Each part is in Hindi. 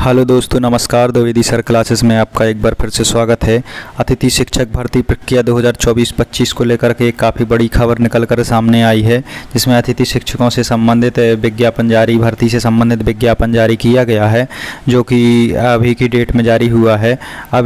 हेलो दोस्तों, नमस्कार। द्विवेदी सर क्लासेस में आपका एक बार फिर से स्वागत है। अतिथि शिक्षक भर्ती प्रक्रिया 2024-25 को लेकर के एक काफ़ी बड़ी खबर निकल कर सामने आई है, जिसमें अतिथि शिक्षकों से संबंधित विज्ञापन जारी भर्ती से संबंधित विज्ञापन जारी किया गया है, जो कि अभी की डेट में जारी हुआ है। अब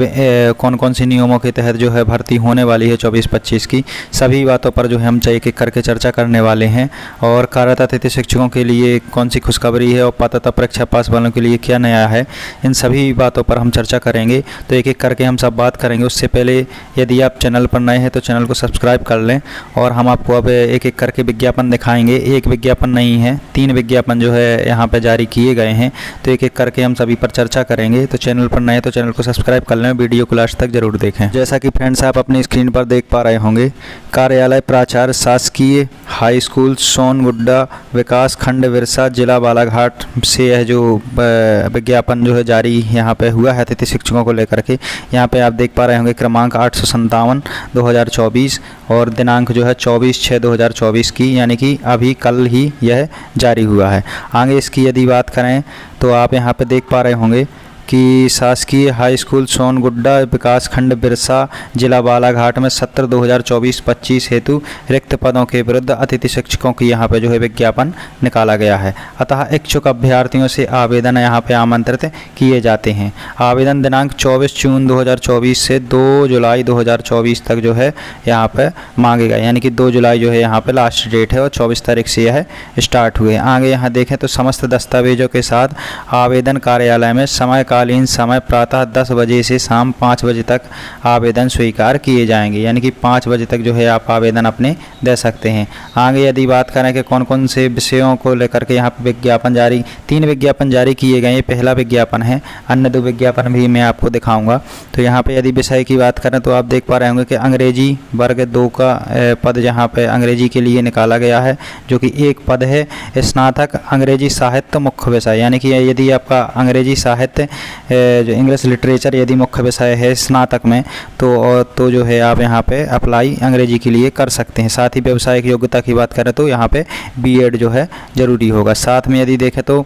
कौन कौन से नियमों के तहत जो है भर्ती होने वाली है 24-25 की, सभी बातों पर जो है हम एक एक करके चर्चा करने वाले हैं। और कार्यरत अतिथि शिक्षकों के लिए कौन सी खुशखबरी है और पात्रता परीक्षा पास वालों के लिए क्या नया है, इन सभी बातों पर हम चर्चा करेंगे। तो एक एक करके हम सब बात करेंगे। उससे पहले यदि आप चैनल पर नए हैं तो चैनल को सब्सक्राइब कर लें। और हम आपको अब एक एक करके विज्ञापन दिखाएंगे। एक विज्ञापन नहीं है, 3 विज्ञापन जो है यहाँ पे जारी किए गए हैं। तो एक एक करके हम सभी पर चर्चा करेंगे। तो चैनल पर नए तो चैनल को सब्सक्राइब कर लें, वीडियो को लास्ट तक जरूर देखें। जैसा कि फ्रेंड्स आप अपनी स्क्रीन पर देख पा रहे होंगे, कार्यालय प्राचार्य शासकीय हाई स्कूल सोनगुड्डा विकास खंड विरसा जिला बालाघाट से यह जो विज्ञापन जो है जारी यहाँ पे हुआ है अतिथि शिक्षकों को लेकर के। यहाँ पे आप देख पा रहे होंगे क्रमांक 857/2024 और दिनांक जो है 24/6/2024 की, यानी कि अभी कल ही यह जारी हुआ है। आगे इसकी यदि बात करें तो आप यहाँ पे देख पा रहे होंगे कि शासकीय हाई स्कूल सोनगुड्डा विकास खंड बिरसा जिला बालाघाट में सत्र 2024-25 हेतु रिक्त पदों के विरुद्ध अतिथि शिक्षकों की यहाँ पे जो है विज्ञापन निकाला गया है। अतः इच्छुक अभ्यर्थियों से आवेदन यहाँ पे आमंत्रित किए जाते हैं। आवेदन दिनांक 24 जून 2024 से 2 जुलाई 2024 तक जो है यहाँ पे मांगे गए, यानी कि 2 जुलाई जो है यहाँ पे लास्ट डेट है और 24 तारीख से यह स्टार्ट हुए। आगे यहाँ देखें तो समस्त दस्तावेजों के साथ आवेदन कार्यालय में कालीन समय प्रातः 10 बजे से शाम 5 बजे तक आवेदन स्वीकार किए जाएंगे, यानी कि 5 बजे तक जो है आप आवेदन अपने दे सकते हैं। आगे यदि बात करें कि कौन कौन से विषयों को लेकर के यहाँ पर विज्ञापन जारी 3 विज्ञापन जारी किए गए। ये पहला विज्ञापन है, अन्य 2 विज्ञापन भी मैं आपको दिखाऊंगा। तो यहाँ पे यदि विषय की बात करें तो आप देख पा रहे होंगे कि अंग्रेजी वर्ग 2 का पद यहाँ पे अंग्रेजी के लिए निकाला गया है, जो कि एक पद है। स्नातक अंग्रेजी साहित्य मुख्य विषय, यानी कि यदि आपका अंग्रेजी साहित्य जो इंग्लिश लिटरेचर यदि मुख्य विषय है स्नातक में तो जो है आप यहाँ पे अप्लाई अंग्रेजी के लिए कर सकते हैं। साथ ही व्यावसायिक योग्यता की बात करें तो यहाँ पे बीएड जो है ज़रूरी होगा। साथ में यदि देखें तो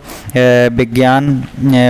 विज्ञान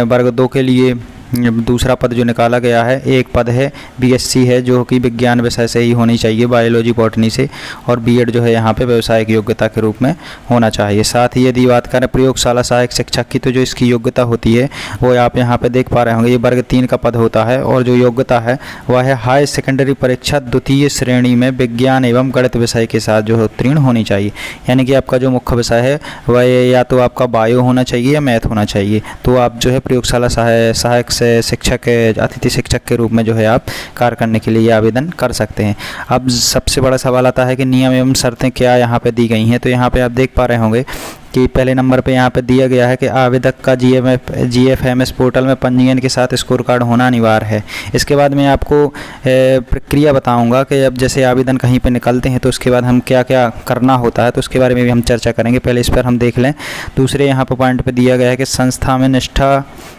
वर्ग 2 के लिए दूसरा पद जो निकाला गया है, एक पद है बीएससी है, जो कि विज्ञान विषय से ही होनी चाहिए, बायोलॉजी बॉटनी से, और बीएड जो है यहाँ पे व्यावसायिक योग्यता के रूप में होना चाहिए। साथ ही यदि बात करें प्रयोगशाला सहायक शिक्षक की, तो जो इसकी योग्यता होती है वो आप यहाँ पे देख पा रहे होंगे, ये वर्ग 3 का पद होता है और जो योग्यता है वह है हाई सेकेंडरी परीक्षा 2य श्रेणी में विज्ञान एवं गणित विषय के साथ जो है उत्तीर्ण होनी चाहिए। यानी कि आपका जो मुख्य विषय है वह या तो आपका बायो होना चाहिए या मैथ होना चाहिए। तो आप जो है प्रयोगशाला सहायक शिक्षक अतिथि शिक्षक के रूप में जो है आप कार्य करने के लिए आवेदन कर सकते हैं। अब सबसे बड़ा सवाल आता है कि नियम एवं शर्तें क्या यहाँ पे दी गई हैं। तो यहाँ पे आप देख पा रहे होंगे कि पहले नंबर पे यहाँ पे दिया गया है कि आवेदक का GFMS पोर्टल में पंजीयन के साथ स्कोर कार्ड होना अनिवार्य है। इसके बाद मैं आपको प्रक्रिया बताऊंगा कि अब जैसे आवेदन कहीं पे निकलते हैं तो उसके बाद हम क्या क्या करना होता है, तो उसके बारे में भी हम चर्चा करेंगे। पहले इस पर हम देख लें। दूसरे यहाँ पर पॉइंट पे दिया गया है कि संस्था में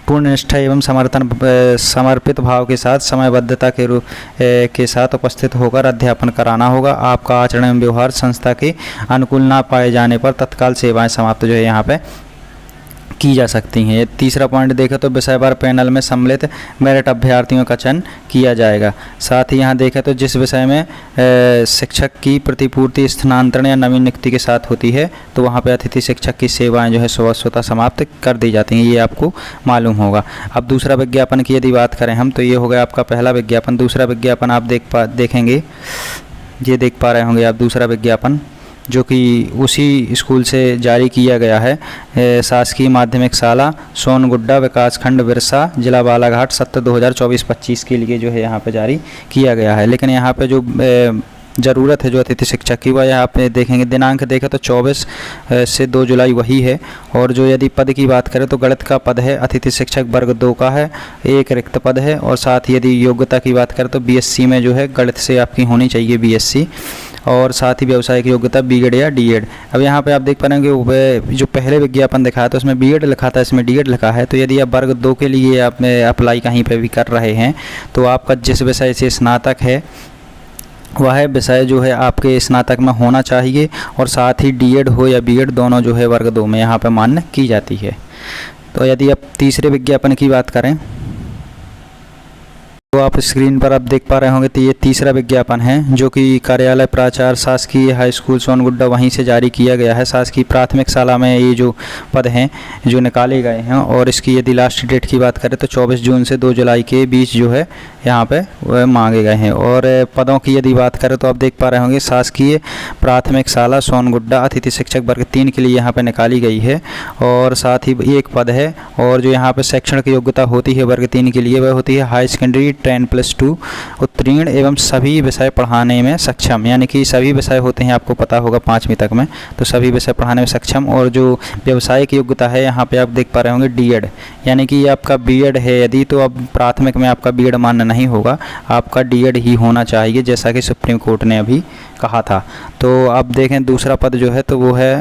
पूर्ण निष्ठा एवं समर्पित भाव के साथ समयबद्धता के साथ उपस्थित होकर अध्यापन कराना होगा। आपका आचरण एवं व्यवहार संस्था के अनुकूल ना पाए जाने पर तत्काल सेवाएं समाप्त जो है यहाँ पे की जा सकती हैं। तीसरा पॉइंट देखें तो विषयवार पैनल में सम्मिलित मेरिट अभ्यर्थियों का चयन किया जाएगा। साथ ही यहाँ देखें तो जिस विषय में शिक्षक की प्रतिपूर्ति स्थानांतरण या नवीन नियुक्ति के साथ होती है तो वहाँ पे अतिथि शिक्षक की सेवाएं जो है स्वतः समाप्त कर दी जाती हैं, ये आपको मालूम होगा। अब दूसरा विज्ञापन की यदि बात करें हम, तो ये हो गया आपका पहला विज्ञापन। दूसरा विज्ञापन आप देखेंगे, ये देख पा रहे होंगे आप दूसरा विज्ञापन, जो कि उसी स्कूल से जारी किया गया है। शासकीय माध्यमिक शाला सोनगुड्डा विकासखंड बिरसा जिला बालाघाट सत्र 2024-25 के लिए जो है यहाँ पे जारी किया गया है। लेकिन यहाँ पे जो ज़रूरत है जो अतिथि शिक्षक की, वह यहाँ पे देखेंगे दिनांक देखें तो 24 से 2 जुलाई वही है। और जो यदि पद की बात करें तो गणित का पद है, अतिथि शिक्षक वर्ग 2 का है, एक रिक्त पद है। और साथ ही यदि योग्यता की बात करें तो बीएससी में जो है गणित से आपकी होनी चाहिए बीएससी, और साथ ही व्यावसायिक योग्यता बीएड या डीएड। अब यहाँ पे आप देख पा रहे हैं कि जो पहले विज्ञापन दिखाया तो उसमें बीएड लिखा था, इसमें डीएड लिखा है। तो यदि आप वर्ग 2 के लिए आप अप्लाई कहीं पे भी कर रहे हैं तो आपका जिस विषय से स्नातक है वह विषय जो है आपके स्नातक में होना चाहिए, और साथ ही डीएड हो या बीएड दोनों जो है वर्ग 2 में यहाँ पे मान्य की जाती है। तो यदि आप तीसरे विज्ञापन की बात करें तो आप स्क्रीन पर आप देख पा रहे होंगे, तो ये तीसरा विज्ञापन है जो कि कार्यालय प्राचार्य शासकीय हाई स्कूल सोनगुड्डा वहीं से जारी किया गया है। शासकीय प्राथमिक शाला में ये जो पद हैं जो निकाले गए हैं, और इसकी यदि लास्ट डेट की बात करें तो 24 जून से 2 जुलाई के बीच जो है यहाँ पे वह मांगे गए हैं। और पदों की यदि बात करें तो आप देख पा रहे होंगे शासकीय प्राथमिक शाला सोनगुड्डा अतिथि शिक्षक वर्ग 3 के लिए यहाँ पे निकाली गई है, और साथ ही एक पद है। और जो यहाँ पे शैक्षणिक योग्यता होती है वर्ग 3 के लिए वह होती है हाई सेकेंडरी 10+2 उत्तीर्ण एवं सभी विषय पढ़ाने में सक्षम, यानी कि सभी विषय होते हैं आपको पता होगा 5वीं तक में, तो सभी विषय पढ़ाने में सक्षम। और जो व्यावसायिक योग्यता है यहाँ पे आप देख पा रहे होंगे D.Ed, यानी कि आपका B.Ed है यदि, तो अब प्राथमिक में आपका B.Ed मान्य नहीं होगा, आपका D.Ed ही होना चाहिए जैसा कि सुप्रीम कोर्ट ने अभी कहा था। तो आप देखें दूसरा पद जो है तो वो है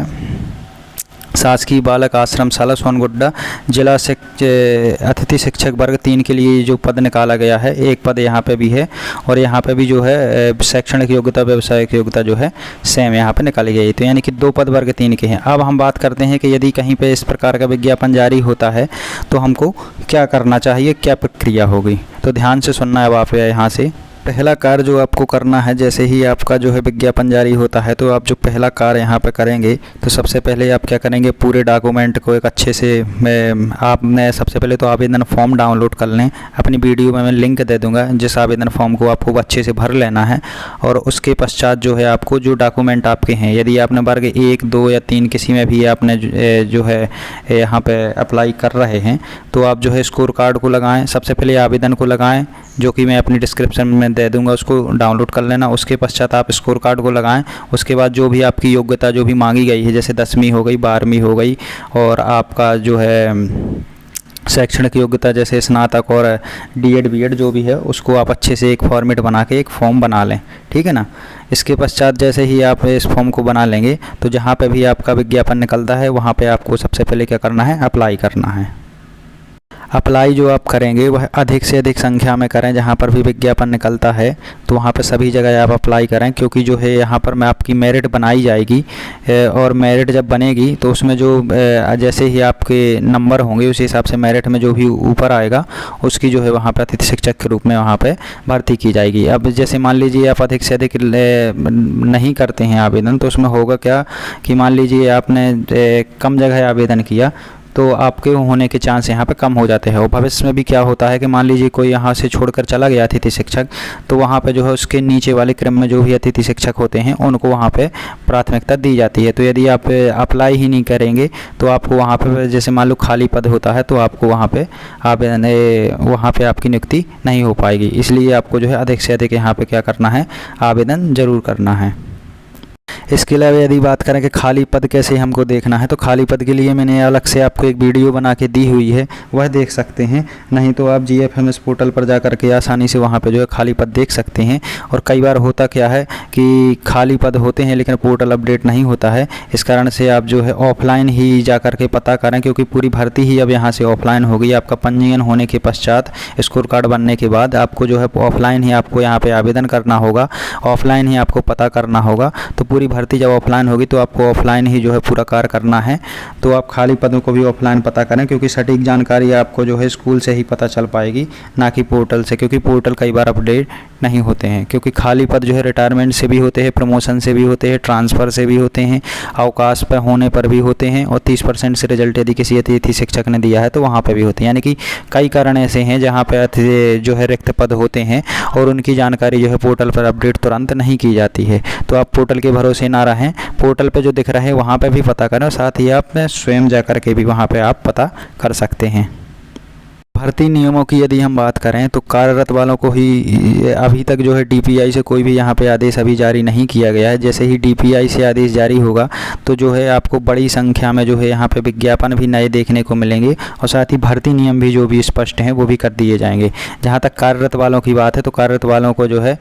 शासकीय बालक आश्रम शाला सोनगुड्डा जिला अतिथि शिक्षक वर्ग 3 के लिए जो पद निकाला गया है, एक पद यहाँ पे भी है, और यहाँ पे भी जो है शैक्षणिक योग्यता व्यावसायिक योग्यता जो है सेम यहाँ पे निकाली गई है। तो यानी कि 2 पद वर्ग 3 के हैं। अब हम बात करते हैं कि यदि कहीं पे इस प्रकार का विज्ञापन जारी होता है तो हमको क्या करना चाहिए, क्या प्रक्रिया होगी। तो ध्यान से सुनना है अब आप यहाँ से। पहला कार्य जो आपको करना है, जैसे ही आपका जो है विज्ञापन जारी होता है तो आप जो पहला कार्य यहाँ पे करेंगे तो सबसे पहले आप क्या करेंगे, पूरे डॉक्यूमेंट को एक अच्छे से आपने सबसे पहले तो आवेदन फॉर्म डाउनलोड कर लें। अपनी वीडियो में मैं लिंक दे दूँगा, जिस आवेदन फॉर्म को आपको अच्छे से भर लेना है। और उसके पश्चात जो है आपको जो डॉक्यूमेंट आपके हैं, यदि आपने वर्ग 1, 2 या 3 किसी में भी आपने जो है यहाँ पर अप्लाई कर रहे हैं तो आप जो है स्कोर कार्ड को लगाएँ। सबसे पहले आवेदन को लगाएँ, जो कि मैं अपनी डिस्क्रिप्शन में दे दूंगा, उसको डाउनलोड कर लेना। उसके पश्चात आप स्कोर कार्ड को लगाएं। उसके बाद जो भी आपकी योग्यता जो भी मांगी गई है, जैसे 10वीं हो गई, 12वीं हो गई, और आपका जो है शैक्षणिक योग्यता जैसे स्नातक और D.Ed B.Ed जो भी है, उसको आप अच्छे से एक फॉर्मेट बना के एक फॉर्म बना लें, ठीक है ना। इसके पश्चात जैसे ही आप इस फॉर्म को बना लेंगे तो जहाँ पे भी आपका विज्ञापन निकलता है वहाँ पे आपको सबसे पहले क्या करना है, अप्लाई करना है। अप्लाई जो आप करेंगे वह अधिक से अधिक संख्या में करें। जहाँ पर भी विज्ञापन निकलता है तो वहाँ पर सभी जगह आप अप्लाई करें, क्योंकि जो है यहाँ पर मैं आपकी मेरिट बनाई जाएगी, और मेरिट जब बनेगी तो उसमें जो जैसे ही आपके नंबर होंगे उसी हिसाब से मेरिट में जो भी ऊपर आएगा उसकी जो है वहाँ पर अतिथि शिक्षक के रूप में वहाँ पर भर्ती की जाएगी। अब जैसे मान लीजिए आप अधिक से अधिक नहीं करते हैं आवेदन, तो उसमें होगा क्या कि मान लीजिए आपने कम जगह आवेदन किया तो आपके होने के चांस यहाँ पे कम हो जाते हैं। और भविष्य में भी क्या होता है कि मान लीजिए कोई यहाँ से छोड़कर चला गया अतिथि शिक्षक, तो वहाँ पे जो है उसके नीचे वाले क्रम में जो भी अतिथि शिक्षक होते हैं उनको वहाँ पे प्राथमिकता दी जाती है। तो यदि आप अप्लाई ही नहीं करेंगे तो आपको वहाँ पे जैसे मान लो खाली पद होता है तो आपको वहाँ पे आवेदन वहाँ पे आपकी नियुक्ति नहीं हो पाएगी। इसलिए आपको जो है अधिक से अधिक यहाँ पे क्या करना है, आवेदन ज़रूर करना है। इसके अलावा यदि बात करें कि खाली पद कैसे हमको देखना है, तो खाली पद के लिए मैंने अलग से आपको एक वीडियो बना के दी हुई है, वह देख सकते हैं। नहीं तो आप GFMS पोर्टल पर जा कर के आसानी से वहाँ पे जो है खाली पद देख सकते हैं। और कई बार होता क्या है कि खाली पद होते हैं लेकिन पोर्टल अपडेट नहीं होता है, इस कारण से आप जो है ऑफलाइन ही जा कर के पता करें, क्योंकि पूरी भर्ती ही अब यहाँ से ऑफलाइन हो गई। आपका पंजीयन होने के पश्चात स्कोर कार्ड बनने के बाद आपको जो है ऑफलाइन ही आपको यहाँ पर आवेदन करना होगा, ऑफलाइन ही आपको पता करना होगा। तो पूरी भर्ती जब ऑफलाइन होगी तो आपको ऑफलाइन ही जो है पूरा कार्य करना है। तो आप खाली पदों को भी ऑफलाइन पता करें, क्योंकि सटीक जानकारी आपको जो है स्कूल से ही पता चल पाएगी, ना कि पोर्टल से, क्योंकि पोर्टल कई बार अपडेट नहीं होते हैं। क्योंकि खाली पद जो है रिटायरमेंट से भी होते हैं, प्रमोशन से भी होते हैं, ट्रांसफ़र से भी होते हैं, अवकाश पर होने पर भी होते हैं, और 30% से रिजल्ट यदि किसी अतिथि शिक्षक ने दिया है तो वहाँ पर भी होते हैं। यानी कि कई कारण ऐसे हैं जहाँ पर जो है रिक्त पद होते हैं और उनकी जानकारी जो है पोर्टल पर अपडेट तुरंत नहीं की जाती है। तो आप पोर्टल के भरोसे ना रहें, पोर्टल पे जो दिख रहा है वहाँ पे भी पता करें, और साथ ही आप स्वयं जा कर के भी वहाँ पे आप पता कर सकते हैं। भर्ती नियमों की यदि हम बात करें तो कार्यरत वालों को ही अभी तक जो है DPI से कोई भी यहाँ पे आदेश अभी जारी नहीं किया गया है। जैसे ही DPI से आदेश जारी होगा तो जो है आपको बड़ी संख्या में जो है यहाँ पे विज्ञापन भी नए देखने को मिलेंगे, और साथ ही भर्ती नियम भी जो भी स्पष्ट हैं वो भी कर दिए जाएंगे। जहाँ तक कार्यरत वालों की बात है तो कार्यरत वालों को जो है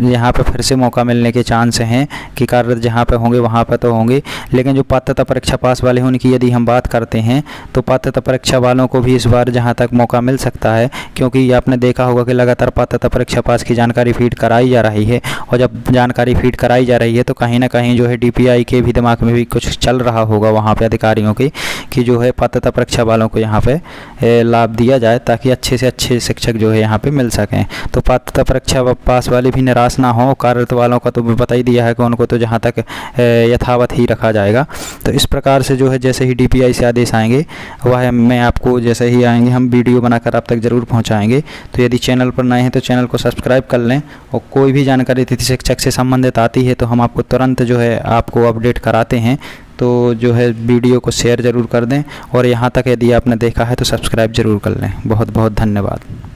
यहाँ पर फिर से मौका मिलने के चांस हैं कि कार्यरत जहाँ पर होंगे वहाँ पर तो होंगे, लेकिन जो पात्रता परीक्षा पास वाले हैं उनकी यदि हम बात करते हैं तो पात्रता परीक्षा वालों को भी इस बार जहाँ तक तक मौका मिल सकता है, क्योंकि आपने देखा होगा कि लगातार पात्रता परीक्षा पास की जानकारी फीड कराई जा रही है। और जब जानकारी फीड कराई जा रही है तो कहीं ना कहीं जो है DPI के भी दिमाग में भी कुछ चल रहा होगा वहाँ पे अधिकारियों की, कि जो है पात्रता परीक्षा वालों को यहाँ पे लाभ दिया जाए ताकि अच्छे से अच्छे शिक्षक जो है यहाँ पे मिल सकें। तो पात्रता परीक्षा पास वाले भी निराश ना हो। कार्यरत वालों का तो बता ही दिया है कि उनको तो जहाँ तक यथावत ही रखा जाएगा। तो इस प्रकार से जो है जैसे ही DPI से आदेश आएंगे वह मैं आपको जैसे ही आएंगे हम वीडियो बनाकर आप तक ज़रूर पहुँचाएँगे। तो यदि चैनल पर नए हैं तो चैनल को सब्सक्राइब कर लें, और कोई भी जानकारी अतिथि शिक्षक से संबंधित आती है तो हम आपको तुरंत जो है आपको अपडेट कराते हैं। तो जो है वीडियो को शेयर ज़रूर कर दें, और यहाँ तक यदि आपने देखा है तो सब्सक्राइब ज़रूर कर लें। बहुत बहुत धन्यवाद।